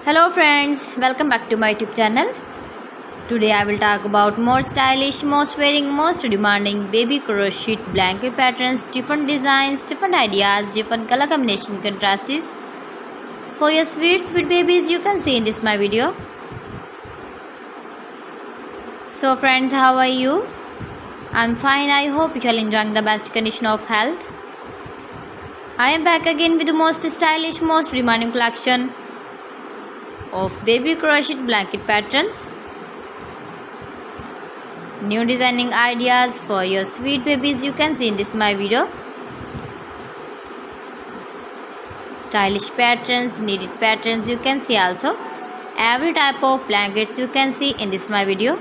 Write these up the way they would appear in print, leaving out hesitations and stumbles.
Hello friends, welcome back to my YouTube channel. Today I will talk about more stylish, most wearing, most demanding baby crochet blanket patterns, different designs, different ideas, different color combination contrasts for your sweet babies you can see in this my video. So friends, how are you? I'm fine. I hope you are enjoying the best condition of health. I am back again with the most stylish, most demanding collection of baby crochet blanket patterns. New designing ideas for your sweet babies you can see in this my video. Stylish patterns, needed patterns you can see also. Every type of blankets you can see in this my video.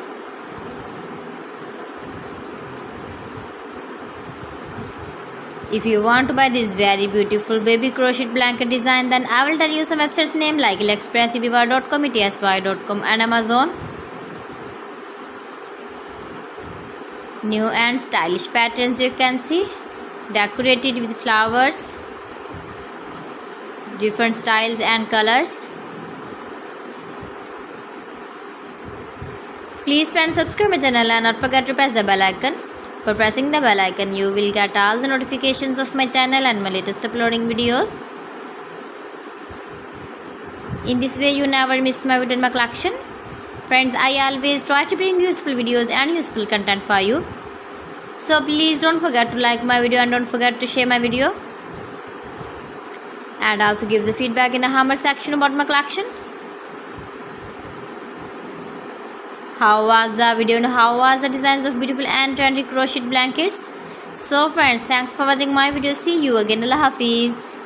If you want to buy this very beautiful baby crochet blanket design, then I will tell you some websites name like AliExpress, eBay.com, ETSY.com and Amazon. New and stylish patterns you can see, decorated with flowers, different styles and colors. Please friends, subscribe my channel and not forget to press the bell icon. For pressing the bell icon, you will get all the notifications of my channel and my latest uploading videos. In this way, you never miss my video in my collection. Friends, I always try to bring useful videos and useful content for you. So please don't forget to like my video and don't forget to share my video. And also give the feedback in the comment section about my collection. How was the video and how was the designs of beautiful and trendy crochet blankets? So friends, thanks for watching my video. See you again. Allah Hafiz.